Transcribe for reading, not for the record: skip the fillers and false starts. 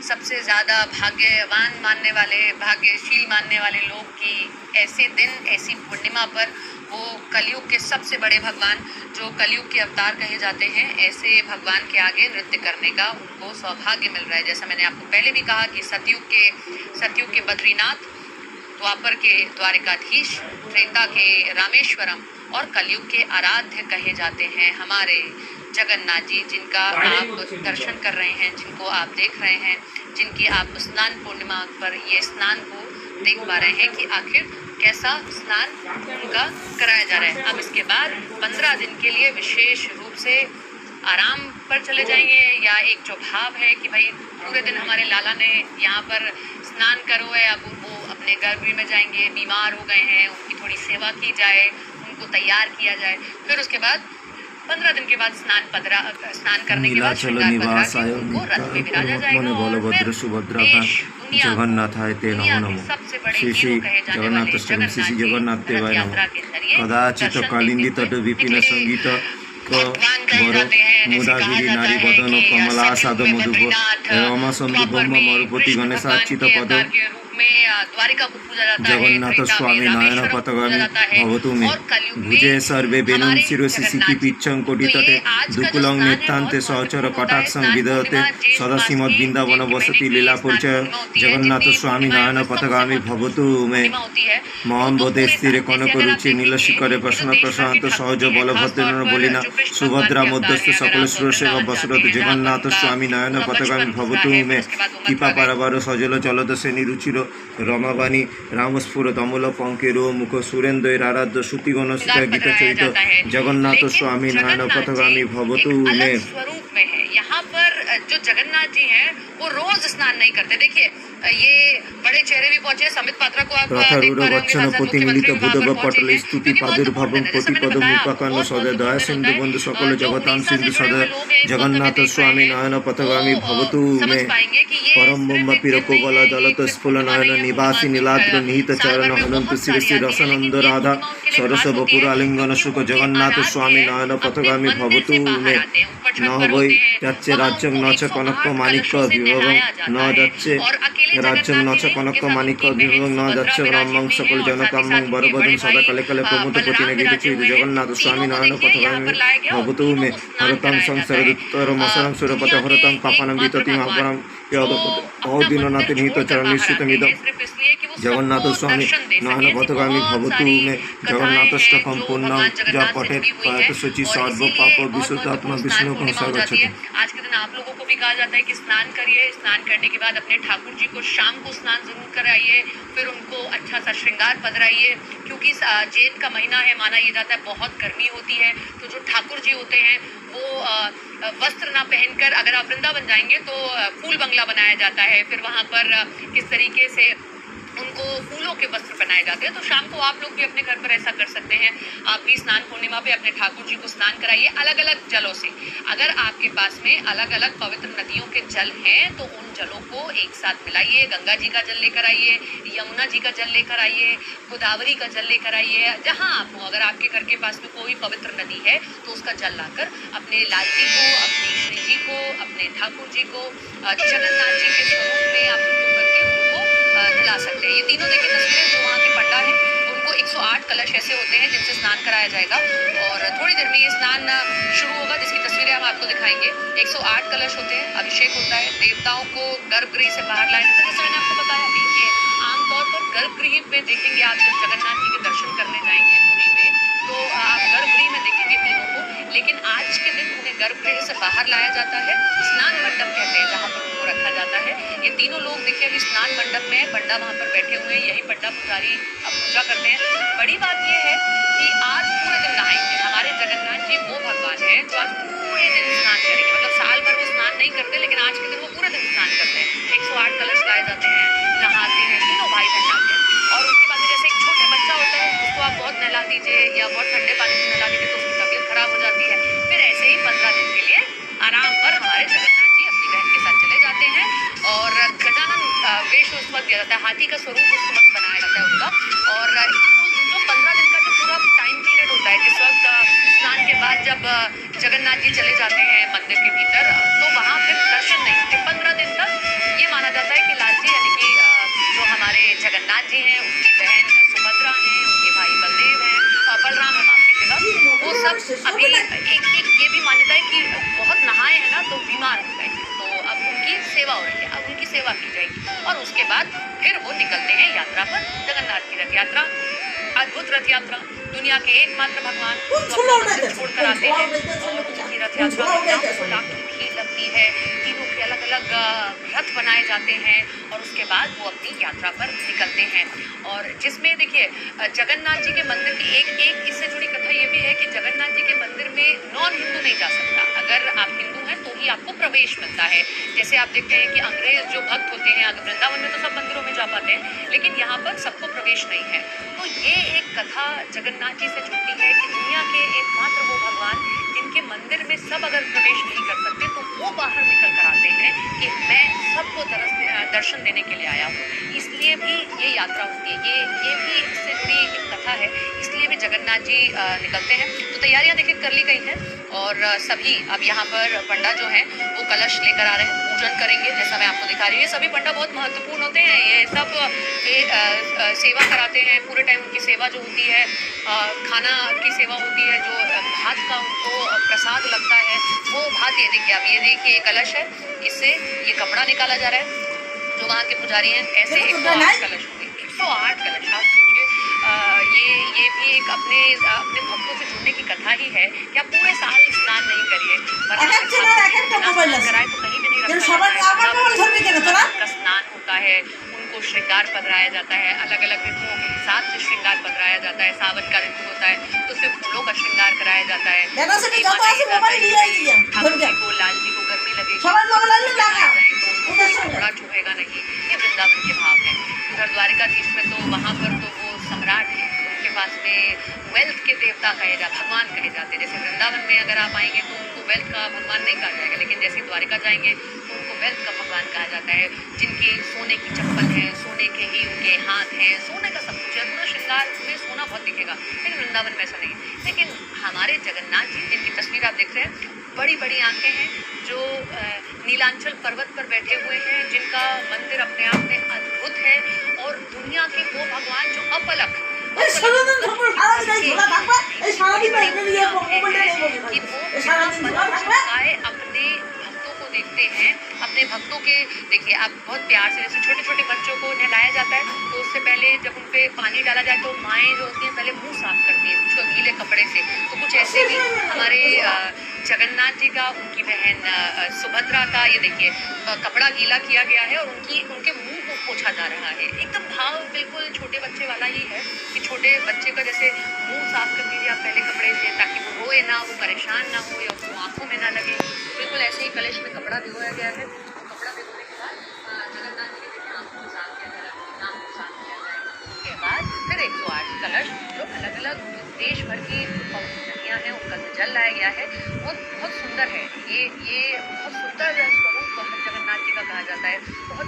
सबसे ज़्यादा भाग्यवान मानने वाले, भाग्यशील मानने वाले लोग की ऐसे दिन, ऐसी पूर्णिमा पर वो कलयुग के सबसे बड़े भगवान, जो कलयुग के अवतार कहे जाते हैं, ऐसे भगवान के आगे नृत्य करने का उनको सौभाग्य मिल रहा है। जैसा मैंने आपको पहले भी कहा कि सतयुग के बद्रीनाथ, द्वापर के द्वारिकाधीश, त्रेता के रामेश्वरम और कलयुग के आराध्य कहे जाते हैं हमारे जगन्नाथ जी, जिनका आप दर्शन कर रहे हैं, जिनको आप देख रहे हैं, जिनकी आप स्नान पूर्णिमा पर ये स्नान को देख पा रहे हैं कि आखिर कैसा स्नान उनका कराया जा रहा है। अब इसके बाद 15 दिन के लिए विशेष रूप से आराम पर चले जाएंगे, या एक जो भाव है कि भाई पूरे दिन हमारे लाला ने यहाँ पर स्नान करो है, अब वो अपने गर्भगृह में जाएंगे, बीमार हो गए हैं, उनकी थोड़ी सेवा की जाए, उनको तैयार किया जाए, फिर उसके बाद 15 दिन के बाद स्नान करने के बाद श्रृंगार पधरा के उनको रथ में बिराजा जाएगा। और फिर जगन्नाथाय ते नमो नमः। श्री श्री जगन्नाथाष्टकम् श्री श्री जगन्नाथ देवाय नमः। कदाचित् कालिंदी तट विपिन संगीत मुदागिरी नारी बदन कमलासाद मधुभ रमा संदुभम मरुपति गणेशाच्युत पद द्वारिका को पूजा जाता है। जगन्नाथ स्वामी नयन पथगामी भवतु मे भुजे सर्वे बेनुं शिरोसि सिखि पिच्छं कोटितटे दुकुलं नेत्रान्ते सहचर कटाक्षं विदधते सदा श्रीमद्वृन्दावन वसति लीला परिचय जगन्नाथ स्वामी नयन पथगामी भवतु मे महं बोधे स्थिरे कनक रुचि नीलशिखरे प्रसन्न प्रशांत सहज बलभद्र बोलिना सुभद्रा मध्यस्थ सकल सुरसेव बसरत जगन्नाथ स्वामी नयन पथगामी भवतु मे कृपा पारावार सजल चलद श्रेणी रुचिर रमाबानी रामस्फुर तमल पंकेरो मुख सुरेन्द्र आराध्य श्रुतिगण सीता गीता चरित जगन्नाथ स्वामी नयन पथगामी भवतु मे। यहाँ पर जो जगन्नाथ जी हैं वो रोज स्नान नहीं करते। देखिए ये बड़े चेहरे भी पहुंचे, समित पात्रा को आप रथारूढ़ वक्षण पति मिलित भूदव पटल स्तुति पादुर्भावं कोटि पद मुपाकर्ण सदय दया सिंधु बंधु सकल जगतां सिंधु सदय जगन्नाथ स्वामी नयन पथगामी भवतु मे। परम ब्रह्म पिरकोबल दलत स्फुल नयन निवासी नीलाद्र निहित चरण हनंत श्री श्री रसनंद राधा सरस बपुर आलिंगन सुख जगन्नाथ स्वामी नयन पथगामी भवतु मे। न वै যাচ্ছে রাজ্যং নচ কনক মাণিক্য বিভবং ন যাচ্ছে রাজ্যং নচ কনক মাণিক্য বিভবং ন যাচ্ছে ব্রহ্মং সকল জনকাম্যং বরবদন সদা কালে কালে প্রমোদ প্রতিনিধিত জগন্নাথ স্বামী নয়ন পথগামী ভবতু মে। হরতং সংসার দুত্তর মসরং সুরপত হরতং পাপানং বিততি মহাপরম দিননাথ নিহিত চরণ নিশ্চিত মিদম जगन्नाथ स्वामी नयन पथगामी भवतु मे। जगन्नाथाष्टकं पूर्णं ज पठेत् पायत शुचि सर्व पाप विशुद्धात्मा विष्णु को सर्वगच्छति। आज के दिन आप लोगों को भी कहा जाता है कि स्नान करिए, स्नान करने के बाद अपने ठाकुर जी को शाम को स्नान जरूर कराइए, फिर उनको अच्छा सा श्रृंगार पधराइए, क्योंकि जेठ का महीना है, माना ये जाता है बहुत गर्मी होती है, तो जो ठाकुर जी होते हैं वो वस्त्र ना पहनकर, अगर आप वृंदावन जाएंगे तो फूल बंगला बनाया जाता है, फिर वहाँ पर किस तरीके से उनको फूलों के वस्त्र पहनाए जाते हैं। तो शाम को आप लोग भी अपने घर पर ऐसा कर सकते हैं, आप भी स्नान पूर्णिमा पे अपने ठाकुर जी को स्नान कराइए अलग अलग जलों से। अगर आपके पास में अलग अलग पवित्र नदियों के जल हैं तो उन जलों को एक साथ मिलाइए। गंगा जी का जल लेकर आइए, यमुना जी का जल लेकर आइए, गोदावरी का जल लेकर आइए, जहाँ आप हो। अगर आपके घर के पास में कोई पवित्र नदी है तो उसका जल लाकर अपने लाल जी को, अपने श्री जी को, अपने ठाकुर जी को जगन्नाथ जी के स्वरूप में आप दिला सकते हैं। ये तीनों देखिए तस्वीरें जो वहाँ के पंडा है, उनको 108 कलश ऐसे होते हैं जिनसे स्नान कराया जाएगा, और थोड़ी देर में ये स्नान शुरू होगा, जिसकी तस्वीरें हम आपको दिखाएंगे। 108 कलश होते हैं, अभिषेक होता है, देवताओं को गर्भगृह से बाहर लाया जाता है। जैसे मैंने आपको बताया भी कि आमतौर पर गर्भगृह पे देखेंगे आप, जब जगन्नाथ जी के दर्शन करने जाएंगे पुरी में, तो आप गर्भगृह में देखेंगे तीनों को, लेकिन आज के दिन उन्हें गर्भगृह से बाहर लाया जाता है। स्नान मंडप कहते हैं जहाँ पर उनको रखा जाता है। ये तीनों लोग देखिए अभी स्नान मंडप में, पंडा वहाँ पर बैठे हुए हैं, यही पंडा पुजारी अब पूजा करते हैं। बड़ी बात यह है कि आज पूरे दिन नहाएंगे। हमारे जगन्नाथ जी वो भगवान हैं जो आज पूरे दिन स्नान करेंगे, मतलब साल भर वो स्नान नहीं करते, लेकिन आज के दिन वो पूरे दिन स्नान करते हैं। 108 कलश लाए जाते हैं, नहाते हैं, तीनों भाई बहन नहाते हैं। और उसके बाद जैसे एक छोटे बच्चा होता है, उसको आप बहुत नहला दीजिए या बहुत ठंडे पानी से नहला दीजिए तो उसकी तबीयत खराब हो जाती है। फिर ऐसे ही 15 दिन के लिए आराम पर हमारे जगन्नाथ जी अपनी बहन के साथ चले जाते हैं, और गजानन वेश उस वक्त दिया जाता है, हाथी का स्वरूप उस वक्त बनाया जाता है उनका। और जो 15 दिन का जो पूरा टाइम पीरियड होता है, जिस वक्त स्नान के बाद जब जगन्नाथ जी चले जाते हैं मंदिर के भीतर, तो वहाँ फिर दर्शन नहीं होते 15 दिन तक। ये माना जगन्नाथ जी हैं, उनकी बहन सुभद्रा हैं, उनके भाई बलदेव हैं, बलराम है, माफ कीजिएगा, वो सब अभी एक ये भी मान्यता है कि बहुत नहाए हैं ना तो बीमार हो गए हैं, तो अब उनकी सेवा हो रही है, अब उनकी सेवा की जाएगी और उसके बाद फिर वो निकलते हैं यात्रा पर। जगन्नाथ की रथ यात्रा, अद्भुत रथ यात्रा, दुनिया के एकमात्र भगवान छोड़कर आते हैं और उनकी रथ यात्रा में लाखों की भीड़ लगती है, तीनों के अलग अलग रथ बनाए जाते हैं और उसके बाद वो अपनी यात्रा पर निकलते हैं। और जिसमें देखिए जगन्नाथ जी के मंदिर की एक इससे जुड़ी कथा ये भी है कि जगन्नाथ जी के मंदिर में नॉन हिंदू नहीं जा सकता, अगर आप हिंदू हैं तो ही आपको प्रवेश मिलता है। जैसे आप देखते हैं कि अंग्रेज जो भक्त होते हैं, वृंदावन में तो सब मंदिरों में जा पाते हैं, लेकिन यहाँ पर सबको प्रवेश नहीं है। तो ये एक कथा जगन्नाथ जी से जुड़ती है कि दुनिया के एकमात्र वो भगवान जिनके मंदिर में सब अगर प्रवेश नहीं कर सकते तो वो बाहर निकल कर आते हैं कि मैं सबको दर्शन देने के लिए आया हूँ। इसलिए भी ये यात्रा होती है, ये भी इससे जुड़ी एक कथा है, इसलिए भी जगन्नाथ जी निकलते हैं। तो तैयारियां देखिए कर ली गई हैं और सभी अब यहाँ पर पंडा जो हैं वो कलश लेकर आ रहे हैं, पूजन करेंगे। जैसा मैं आपको दिखा रही हूँ, ये सभी पंडा बहुत महत्वपूर्ण होते हैं, ये सब सेवा कराते हैं पूरे टाइम। उनकी सेवा जो होती है, खाना की सेवा होती है, जो भात का उनको प्रसाद लगता है वो भात, ये देखिए, अब ये देखिए कलश है, इससे ये कपड़ा निकाला जा रहा है। जो वहाँ के पुजारी हैं, ऐसे 108 कलश होंगे, 108 कलश। आप सोचिए, ये भी एक अपने भक्तों से जुड़ने की कथा ही है कि आप पूरे साल स्नान नहीं करिए, कराए तो कहीं भी नहीं रखा, का स्नान होता है, उनको श्रृंगार पधराया जाता है, अलग अलग ऋतुओं के हिसाब से श्रृंगार पधराया जाता है। सावन का ऋतु होता है तो सिर्फ फूलों का श्रृंगार कराया जाता है। ठाकुर जी को, लाल जी को गर्मी लगे तो कपड़ा छुएगा नहीं, ये वृंदावन के भाव है। उधर द्वारिकाधीश में तो वहाँ पर तो वो सम्राट है, उनके पास में वेल्थ के देवता भगवान कहे जाते हैं। जैसे वृंदावन में अगर आप आएंगे तो उनको वेल्थ का भगवान नहीं कहा जाएगा, लेकिन जैसे द्वारिका जाएंगे तो उनको वेल्थ का भगवान कहा जाता है, जिनकी सोने की चप्पल है, सोने के ही उनके हाथ हैं, सोने का सब कुछ है। पूरा श्रृंगार में सोना बहुत दिखेगा, लेकिन वृंदावन में ऐसा नहीं है। लेकिन हमारे जगन्नाथ जी, जिनकी तस्वीर आप देख रहे हैं, बड़ी बड़ी आंखें हैं, जो नीलांचल पर्वत पर बैठे हुए हैं, जिनका मंदिर अपने आप में अद्भुत है और दुनिया के वो भगवान जो अपलक अपने भक्तों को देखते हैं, अपने भक्तों के देखिए, आप बहुत प्यार से, जैसे छोटे छोटे बच्चों को नहलाया जाता है तो उससे पहले जब उन पे पानी डाला जाए तो माएँ जो होती हैं पहले मुंह साफ करती हैं उसको गीले कपड़े से। तो कुछ ऐसे भी हमारे जगन्नाथ जी का, उनकी बहन सुभद्रा का, ये देखिए कपड़ा गीला किया गया है और उनके मुंह को पोंछा जा रहा है। एकदम भाव बिल्कुल छोटे बच्चे वाला ही है कि छोटे बच्चे का जैसे मुंह साफ कर दीजिए आप पहले कपड़े से, ताकि वो रोए ना, वो परेशान ना हो या उसको आंखों में ना लगे। बिल्कुल ऐसे ही कलश में कपड़ा भिगोया गया है। कपड़ा भिगोने के बाद जगन्नाथ जी के आंखों को साफ किया जाएगा, नाम को साफ किया जाएगा। उसके बाद फिर 108 कलश जो अलग अलग देश भर की नदियाँ हैं उनका जल लाया गया है। वो बहुत सुंदर है, ये बहुत सुंदर स्वरूप जगन्नाथ जी का कहा जाता है। बहुत